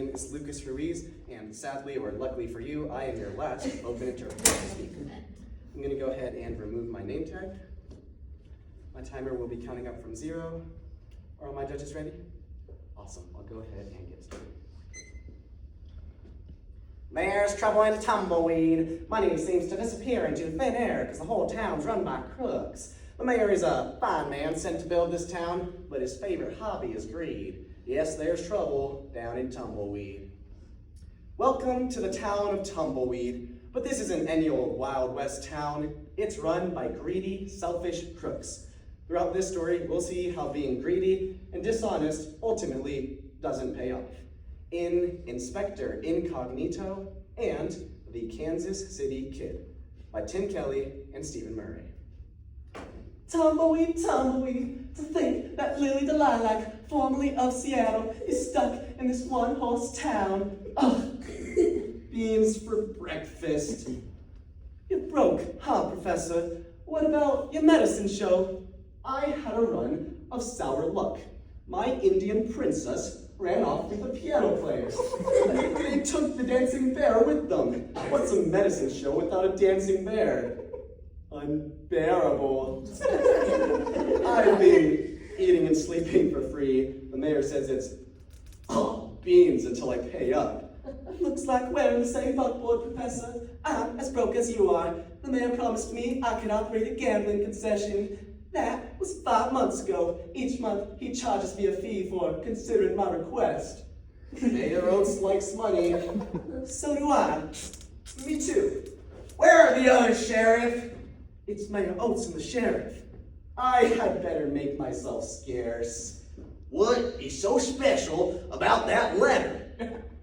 My name is Lucas Ruiz, and sadly or luckily for you, I am your last open interpreter speaker. I'm going to go ahead and remove my name tag. My timer will be counting up from 0. Are all my judges ready? Awesome. I'll go ahead and get started. There's trouble in Tumbleweed. Money seems to disappear into thin air because the whole town's run by crooks. The mayor is a fine man sent to build this town, but his favorite hobby is greed. Yes, there's trouble down in Tumbleweed. Welcome to the town of Tumbleweed, but this isn't any old Wild West town. It's run by greedy, selfish crooks. Throughout this story, we'll see how being greedy and dishonest ultimately doesn't pay off. In Inspector Incognito and The Kansas City Kid by Tim Kelly and Stephen Murray. Tumbleweed, tumbleweed, to think that Lily the Lilac, formerly of Seattle, is stuck in this one-horse town. Ugh. Beans for breakfast. You're broke, huh, Professor? What about your medicine show? I had a run of sour luck. My Indian princess ran off with the piano players. They took the dancing bear with them. What's a medicine show without a dancing bear? Unbearable. I've been eating and sleeping for free. The mayor says it's beans until I pay up. Looks like we're in the same buckboard, Professor. I'm as broke as you are. The mayor promised me I could operate a gambling concession. That was 5 months ago. Each month, he charges me a fee for considering my request. Mayor Oates likes money. So do I. Me too. Where are the others, Sheriff? It's Mayor Oates and the sheriff. I had better make myself scarce. What is so special about that letter?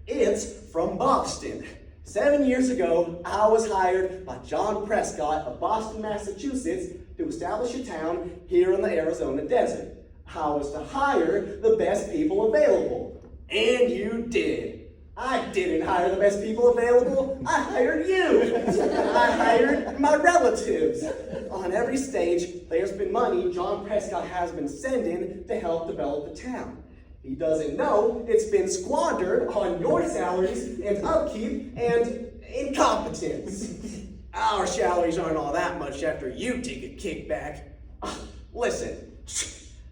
It's from Boston. 7 years ago, I was hired by John Prescott of Boston, Massachusetts, to establish a town here in the Arizona desert. I was to hire the best people available. And you did. I didn't hire the best people available. I hired you. I hired my relatives. On every stage, there's been money John Prescott has been sending to help develop the town. He doesn't know it's been squandered on your salaries and upkeep and incompetence. Our salaries aren't all that much after you take a kickback. Listen,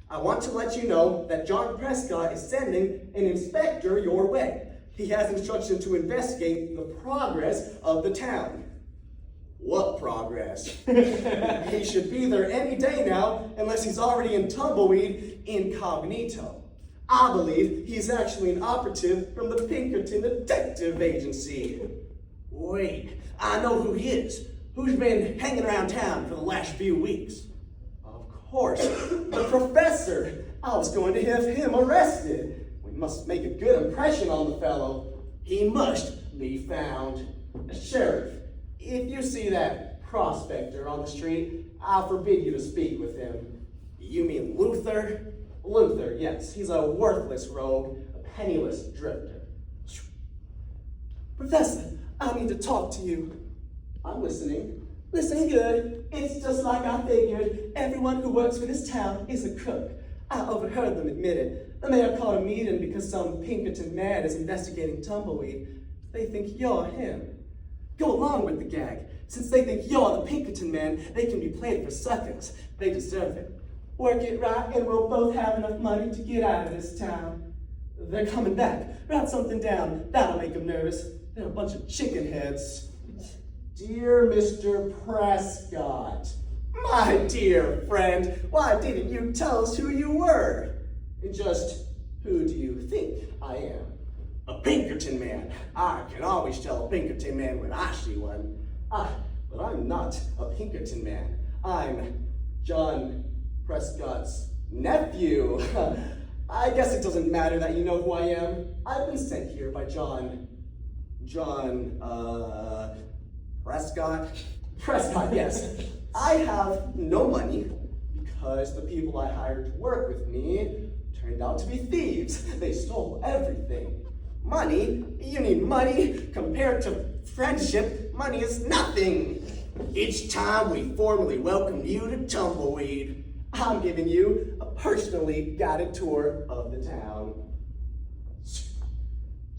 I want to let you know that John Prescott is sending an inspector your way. He has instructions to investigate the progress of the town. What progress? He should be there any day now, unless he's already in Tumbleweed Incognito. I believe he's actually an operative from the Pinkerton Detective Agency. Wait, I know who he is. Who's been hanging around town for the last few weeks? Of course, the professor. I was going to have him arrested. We must make a good impression on the fellow. He must be found. Sheriff, if you see that prospector on the street, I'll forbid you to speak with him. You mean Luther? Luther, yes. He's a worthless rogue, a penniless drifter. Professor, I need to talk to you. I'm listening. Listen good. It's just like I figured. Everyone who works for this town is a crook. I overheard them admit it. The mayor called a meeting because some Pinkerton man is investigating Tumbleweed. They think you're him. Go along with the gag. Since they think you're the Pinkerton man, they can be played for suckers. They deserve it. Work it right and we'll both have enough money to get out of this town. They're coming back. Write something down. That'll make them nervous. They're a bunch of chicken heads. Dear Mr. Prescott, my dear friend, why didn't you tell us who you were? Just who do you think I am? A Pinkerton man. I can always tell a Pinkerton man when I see one. But I'm not a Pinkerton man. I'm John Prescott's nephew. I guess it doesn't matter that you know who I am. I've been sent here by John Prescott? Prescott, yes. I have no money because the people I hired to work with me turned out to be thieves. They stole everything. Money? You need money? Compared to friendship, money is nothing. Each time we formally welcome you to Tumbleweed, I'm giving you a personally guided tour of the town.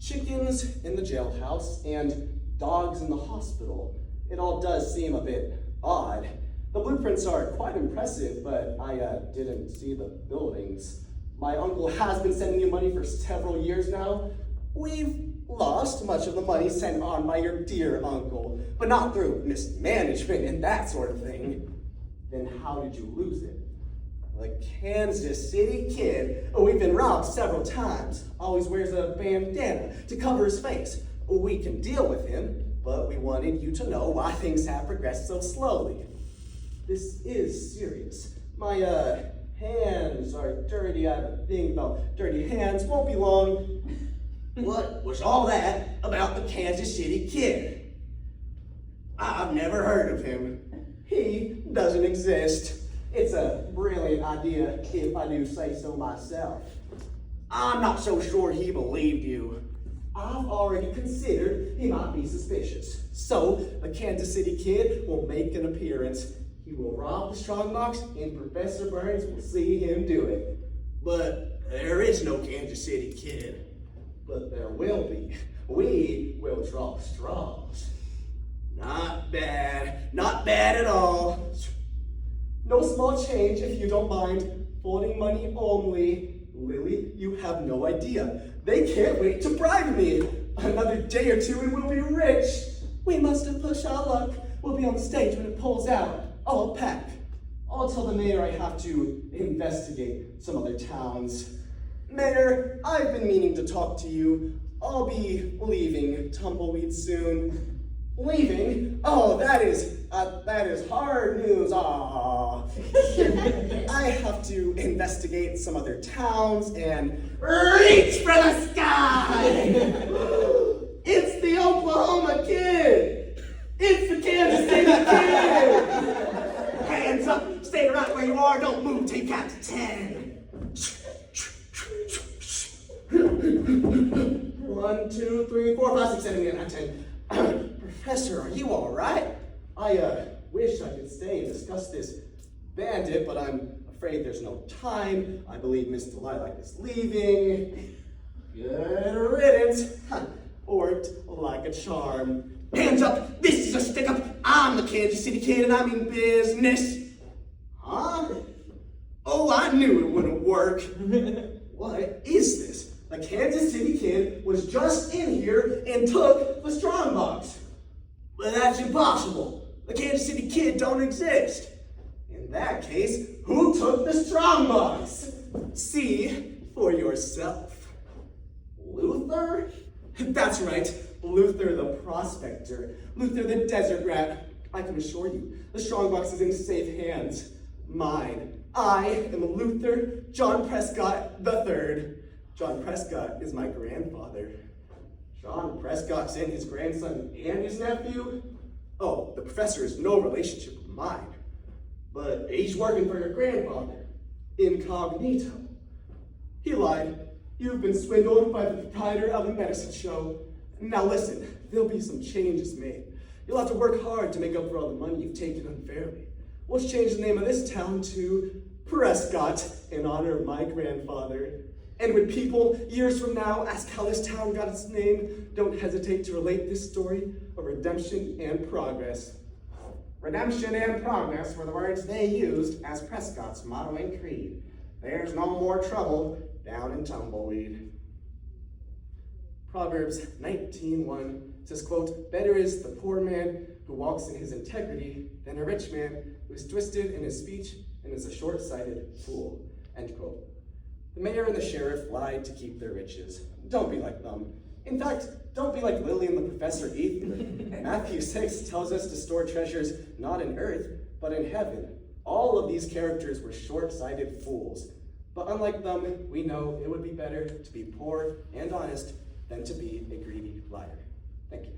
chickens in the jailhouse and dogs in the hospital. It all does seem a bit odd. The blueprints are quite impressive, but I didn't see the buildings. My uncle has been sending you money for several years now. We've lost much of the money sent on by your dear uncle, but not through mismanagement and that sort of thing. Then how did you lose it? The Kansas City Kid, we've been robbed several times, always wears a bandana to cover his face. We can deal with him, but we wanted you to know why things have progressed so slowly. This is serious. My hands are dirty. I have a thing about dirty hands. Won't be long. What was all that about the Kansas City Kid? I've never heard of him. He doesn't exist. It's a brilliant idea, if I do say so myself. I'm not so sure he believed you. I've already considered he might be suspicious. So, the Kansas City Kid will make an appearance. He will rob the strongbox, and Professor Burns will see him do it. But there is no Kansas City Kid. But there will be. We will draw straws. Not bad. Not bad at all. No small change if you don't mind. Folding money only. Lily, you have no idea. They can't wait to bribe me. Another day or two and we'll be rich. We must have pushed our luck. We'll be on the stage when it pulls out. I'll pack. I'll tell the mayor I have to investigate some other towns. Mayor, I've been meaning to talk to you. I'll be leaving Tumbleweed soon. Leaving? Oh, that is hard news. Ah, I have to investigate some other towns and reach for the sky. It's the Oklahoma Kid. It's the Kansas City Kid. Hands up. Stay right where you are. Don't move till you count to 10. 1, 2, 3, 4, 5, 6, 7, 8, 9, 10. Professor, are you all right? I wish I could stay and discuss this bandit, but I'm afraid there's no time. I believe Miss Delilah is leaving. Good riddance. Worked like a charm. Hands up. This is a stick-up. I'm the Kansas City Kid and I'm in business. Huh? Oh, I knew it wouldn't work. What is this? The Kansas City Kid was just in here and took the strongbox. But that's impossible. The Kansas City Kid don't exist. In that case, who took the strongbox? See for yourself. Luther? That's right, Luther the prospector. Luther the desert rat. I can assure you, the strongbox is in safe hands. Mine. I am Luther John Prescott III. John Prescott is my grandfather. John Prescott sent his grandson and his nephew? Oh, the professor is no relationship of mine. But he's working for your grandfather. Incognito. He lied. You've been swindled by the proprietor of a medicine show. Now listen, there'll be some changes made. You'll have to work hard to make up for all the money you've taken unfairly. Let's change the name of this town to Prescott in honor of my grandfather. And when people, years from now, ask how this town got its name, don't hesitate to relate this story of redemption and progress. Redemption and progress were the words they used as Prescott's motto and creed. There's no more trouble down in Tumbleweed. Proverbs 19:1 says, quote, "Better is the poor man who walks in his integrity than a rich man who is twisted in his speech and is a short-sighted fool," end quote. The mayor and the sheriff lied to keep their riches. Don't be like them. In fact, don't be like Lily and the professor either. Matthew 6 tells us to store treasures not in earth, but in heaven. All of these characters were short-sighted fools. But unlike them, we know it would be better to be poor and honest than to be a greedy liar. Thank you.